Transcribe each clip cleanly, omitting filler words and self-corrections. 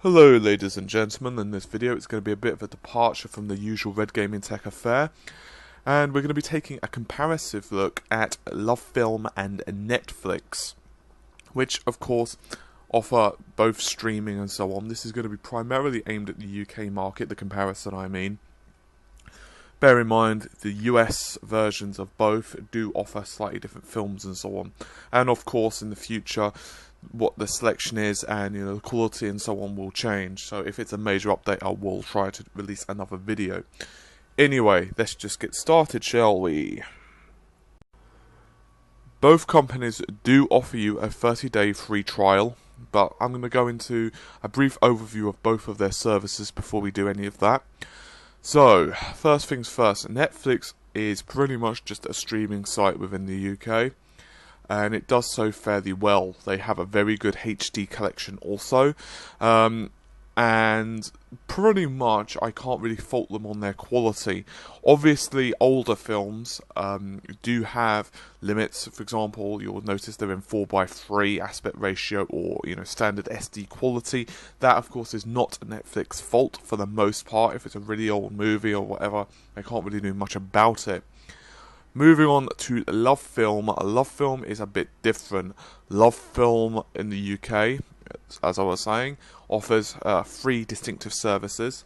Hello ladies and gentlemen, in this video it's going to be a bit of a departure from the usual Red Gaming Tech affair, and we're going to be taking a comparative look at LoveFilm and Netflix, which of course offer both streaming and so on. This is going to be primarily aimed at the UK market, the comparison I mean. Bear in mind, the US versions of both do offer slightly different films and so on, and of course in the future what the selection is and the quality and so on will change. So if it's a major update, I will try to release another video. Anyway, let's just get started, shall we? Both companies do offer you a 30-day free trial, but I'm going to go into a brief overview of both of their services before we do any of that. So, first things first, Netflix is pretty much just a streaming site within the UK. And it does so fairly well. They have a very good HD collection also, and pretty much I can't really fault them on their quality. Obviously older films do have limits. For example, you'll notice they're in 4:3 aspect ratio or standard SD quality. That of course is not a Netflix fault for the most part. If it's a really old movie or whatever, they can't really do much about it. Moving on to LoveFilm. LoveFilm is a bit different. LoveFilm in the UK, as I was saying, offers three distinctive services.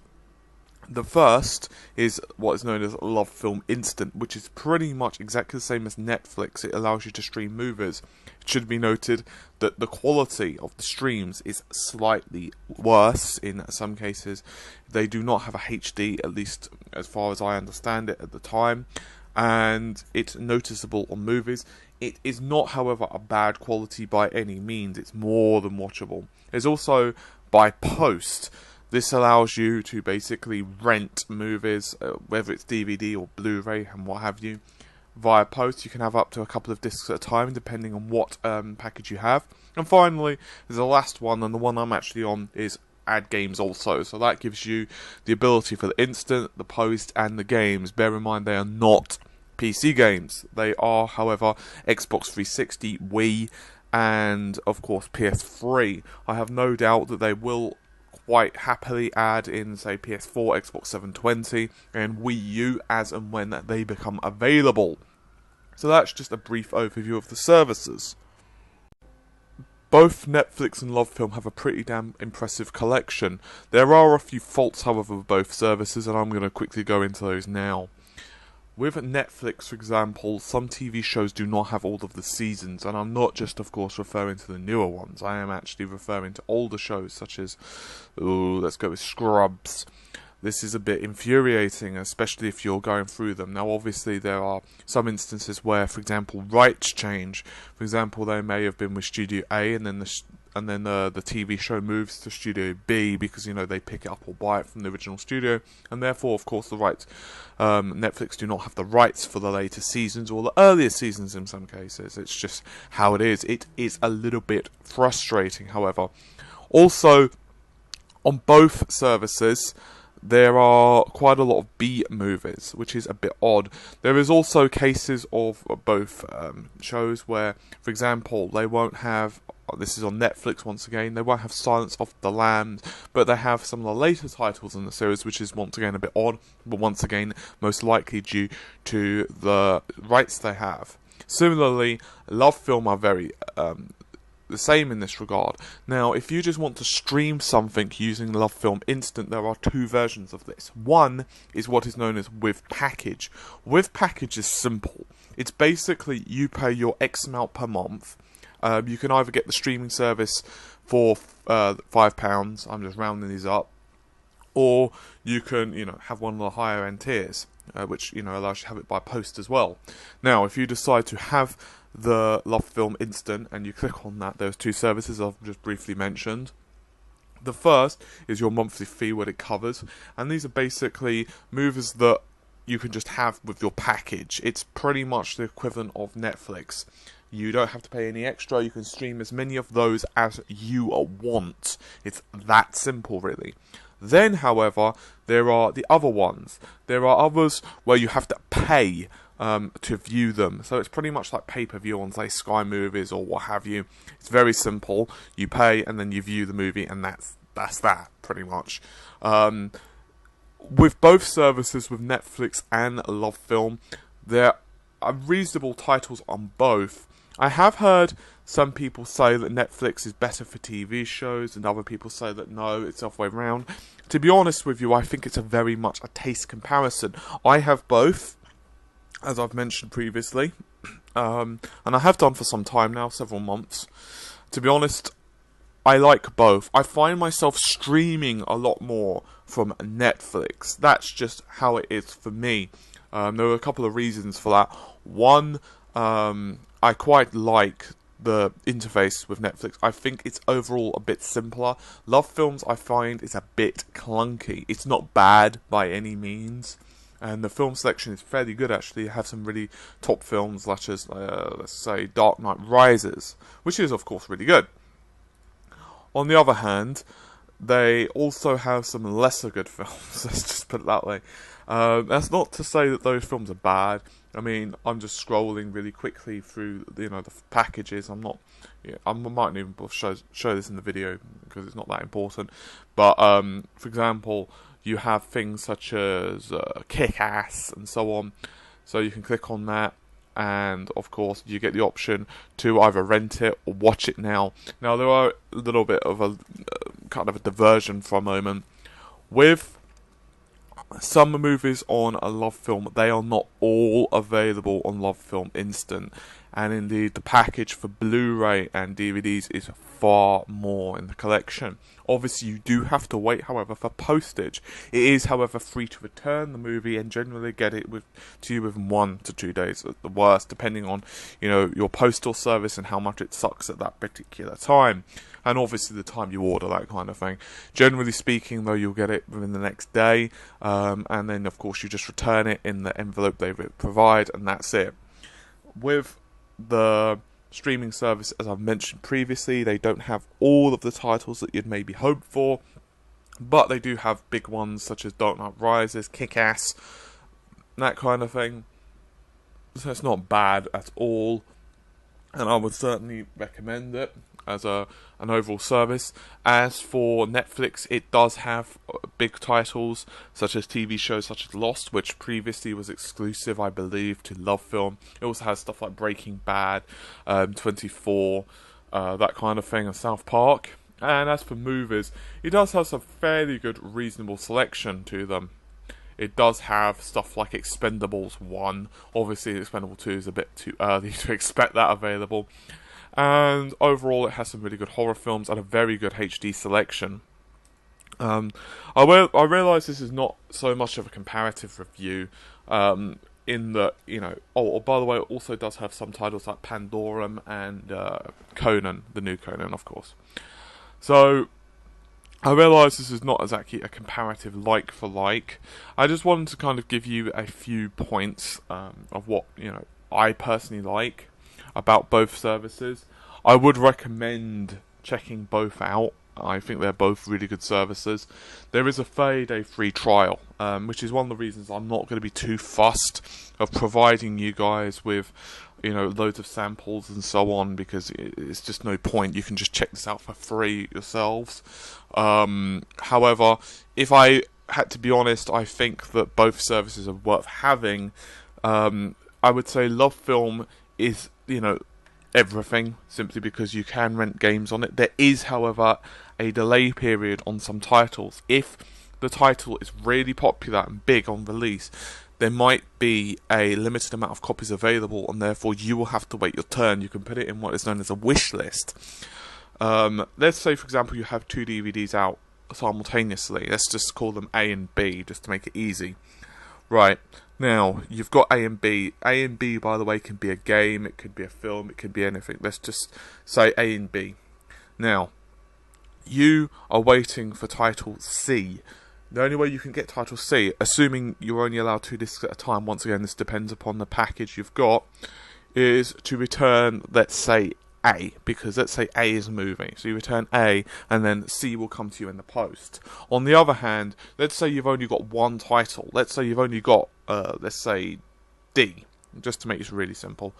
The first is what is known as LoveFilm Instant, which is pretty much exactly the same as Netflix. It allows you to stream movies. It should be noted that the quality of the streams is slightly worse in some cases. They do not have a HD, at least as far as I understand it at the time. And it's noticeable on movies. It is not, however, a bad quality by any means. It's more than watchable. It's also by post. This allows you to basically rent movies, whether it's DVD or Blu-ray and what have you, via post. You can have up to a couple of discs at a time, depending on what package you have. And finally, there's the last one, and the one I'm actually on is add games also, so that gives you the ability for the instant, the post, and the games. Bear in mind they are not PC games. They are, however, Xbox 360, Wii, and of course PS3. I have no doubt that they will quite happily add in, say, PS4, Xbox 720, and Wii U as and when they become available. So that's just a brief overview of the services. Both Netflix and LoveFilm have a pretty damn impressive collection. There are a few faults, however, with both services, and I'm going to quickly go into those now. With Netflix, for example, some TV shows do not have all of the seasons, and I'm not just, of course, referring to the newer ones. I am actually referring to older shows, such as, let's go with Scrubs. This is a bit infuriating, especially if you're going through them. Now, obviously, there are some instances where, for example, rights change. For example, they may have been with Studio A, and then the TV show moves to Studio B because they pick it up or buy it from the original studio, and therefore, of course, the rights. Netflix do not have the rights for the later seasons or the earlier seasons in some cases. It's just how it is. It is a little bit frustrating, however. Also, on both services, there are quite a lot of B movies, which is a bit odd. There is also cases of both shows where, for example, they won't have, this is on Netflix once again, they won't have Silence of the Lambs, but they have some of the later titles in the series, which is once again a bit odd, but once again most likely due to the rights they have. Similarly, LoveFilm are very the same in this regard. Now, if you just want to stream something using LoveFilm Instant, there are two versions of this. One is what is known as with package. With package is simple. It's basically you pay your X amount per month. You can either get the streaming service for £5, I'm just rounding these up, or you can, have one of the higher end tiers, which, allows you to have it by post as well. Now, if you decide to have the LoveFilm Instant and you click on that, there's two services I've just briefly mentioned. The first is your monthly fee, what it covers, and these are basically movies that you can just have with your package. It's pretty much the equivalent of Netflix. You don't have to pay any extra. You can stream as many of those as you want. It's that simple, really. Then, however, there are the other ones. There are others where you have to pay to view them. So it's pretty much like pay-per-view on, say, Sky Movies or what have you. It's very simple. You pay and then you view the movie, and that's that's that, pretty much. With both services, with Netflix and LoveFilm, there are reasonable titles on both. I have heard some people say that Netflix is better for TV shows, and other people say that no, it's the other way around. To be honest with you, I think it's a very much a taste comparison. I have both, as I've mentioned previously, and I have done for some time now, several months. To be honest, I like both. I find myself streaming a lot more from Netflix. That's just how it is for me. There are a couple of reasons for that. One, I quite like the interface with Netflix. I think it's overall a bit simpler. LoveFilms, I find, is a bit clunky. It's not bad by any means, and the film selection is fairly good actually. You have some really top films such as, let's say, Dark Knight Rises, which is of course really good. On the other hand, they also have some lesser good films, let's just put it that way. That's not to say that those films are bad. I mean, I'm just scrolling really quickly through, the packages. I'm not, I mightn't even show this in the video because it's not that important. But for example, you have things such as Kick-Ass and so on. So you can click on that, and of course you get the option to either rent it or watch it now. Now there are a little bit of a kind of a diversion for a moment. With some movies on a LoveFilm, they are not all available on LoveFilm Instant, and indeed the package for Blu-ray and DVDs is far more in the collection. Obviously you do have to wait, however, for postage. It is, however, free to return the movie and generally get it to you within 1 to 2 days at the worst, depending on your postal service and how much it sucks at that particular time, and obviously the time you order, that kind of thing. Generally speaking, though, you'll get it within the next day, and then of course you just return it in the envelope they provide, and that's it. With the streaming service, as I've mentioned previously, they don't have all of the titles that you'd maybe hope for, but they do have big ones such as Dark Knight Rises, Kick-Ass, that kind of thing. So it's not bad at all, and I would certainly recommend it as an overall service. As for Netflix, it does have big titles such as TV shows such as Lost, which previously was exclusive, I believe, to LoveFilm. It also has stuff like Breaking Bad, 24, that kind of thing, and South Park. And as for movies, it does have some fairly good, reasonable selection to them. It does have stuff like Expendables 1. Obviously, Expendables 2 is a bit too early to expect that available. And overall, it has some really good horror films and a very good HD selection. I realise this is not so much of a comparative review, in that, oh, by the way, it also does have some titles like Pandorum and Conan, the new Conan, of course. So I realise this is not exactly a comparative like for like. I just wanted to kind of give you a few points of what I personally like about both services. I would recommend checking both out. I think they're both really good services. There is a 30-day free trial, which is one of the reasons I'm not going to be too fussed of providing you guys with loads of samples and so on, because it's just no point. You can just check this out for free yourselves. However, if I had to be honest, I think that both services are worth having. I would say LoveFilm is everything, simply because you can rent games on it. There is, however, a delay period on some titles. If the title is really popular and big on release, there might be a limited amount of copies available, and therefore you will have to wait your turn. You can put it in what is known as a wish list. Let's say, for example, you have 2 DVDs out simultaneously. Let's just call them A and B, just to make it easy. Right, now, you've got A and B. A and B, by the way, can be a game, it could be a film, it could be anything. Let's just say A and B. Now, you are waiting for title C. The only way you can get title C, assuming you're only allowed 2 discs at a time, once again this depends upon the package you've got, is to return, let's say, A, because let's say A is a movie. So you return A, and then C will come to you in the post. On the other hand, let's say you've only got 1 title. Let's say you've only got, let's say, D, just to make this really simple.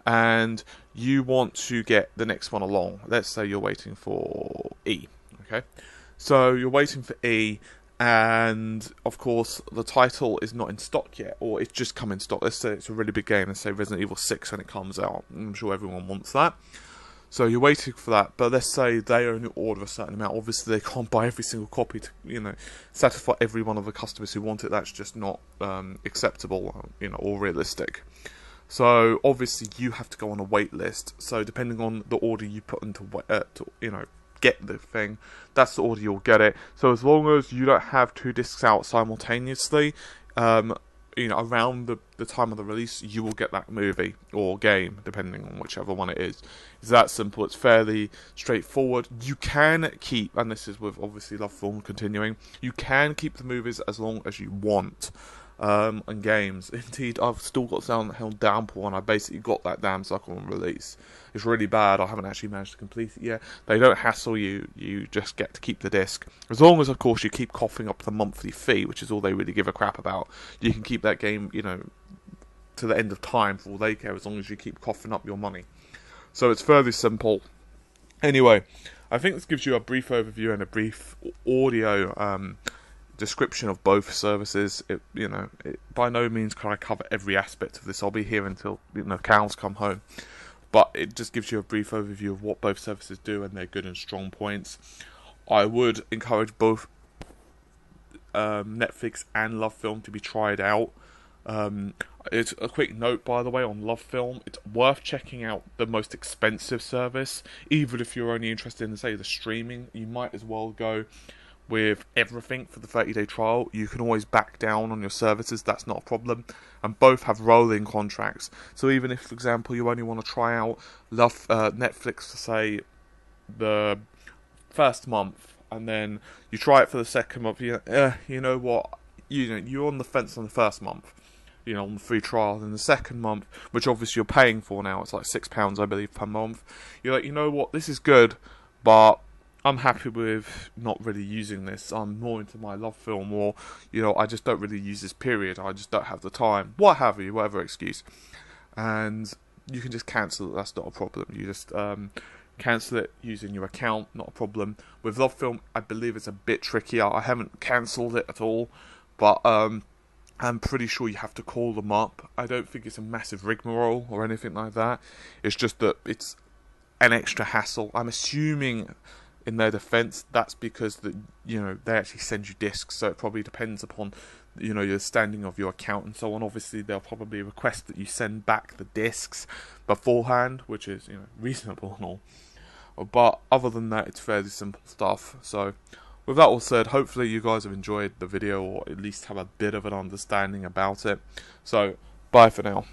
And you want to get the next one along. Let's say you're waiting for E, okay? So you're waiting for E, and of course the title is not in stock yet, or it's just come in stock. Let's say it's a really big game, let's say Resident Evil 6 when it comes out. I'm sure everyone wants that. So you're waiting for that, but let's say they only order a certain amount. Obviously they can't buy every single copy to, you know, satisfy every one of the customers who want it. That's just not acceptable, you know, or realistic. So obviously you have to go on a wait list. So depending on the order you put into, you know, get the thing, that's the order you'll get it. So as long as you don't have 2 discs out simultaneously, you know, around the time of the release, you will get that movie or game, depending on whichever one it is. It's that simple. It's fairly straightforward. You can keep, and this is with obviously LoveFilm continuing, you can keep the movies as long as you want. And games. Indeed, I've still got Silent Hill Downpour, and I basically got that damn sucker on release. It's really bad. I haven't actually managed to complete it yet. They don't hassle you. You just get to keep the disc. As long as, of course, you keep coughing up the monthly fee, which is all they really give a crap about. You can keep that game, you know, to the end of time for all they care, as long as you keep coughing up your money. So it's fairly simple. Anyway, I think this gives you a brief overview and a brief audio description of both services. By no means can I cover every aspect of this. I'll be here until, you know, cows come home. But it just gives you a brief overview of what both services do and their good and strong points. I would encourage both Netflix and LoveFilm to be tried out. It's a quick note, by the way, on LoveFilm. It's worth checking out the most expensive service. Even if you're only interested in, say, the streaming, you might as well go with everything for the 30-day trial. You can always back down on your services, that's not a problem. And both have rolling contracts. So even if, for example, you only want to try out Netflix for, say, the first month, and then you try it for the second month, you know what, you're on the fence on the first month, you know, on the free trial. Then the second month, which obviously you're paying for now, it's like £6, I believe, per month. You're like, you know what, this is good, but I'm happy with not really using this. I'm more into my LoveFilm, or, you know, I just don't really use this period. I just don't have the time. What have you, whatever excuse. And you can just cancel it. That's not a problem. You just cancel it using your account. Not a problem. With LoveFilm, I believe it's a bit trickier. I haven't cancelled it at all, but I'm pretty sure you have to call them up. I don't think it's a massive rigmarole or anything like that. It's just that it's an extra hassle. I'm assuming, in their defense, that's because they actually send you discs, so it probably depends upon, you know, your standing of your account and so on. Obviously they'll probably request that you send back the discs beforehand, which is, you know, reasonable and all. But other than that, it's fairly simple stuff. So with that all said, hopefully you guys have enjoyed the video, or at least have a bit of an understanding about it. So bye for now.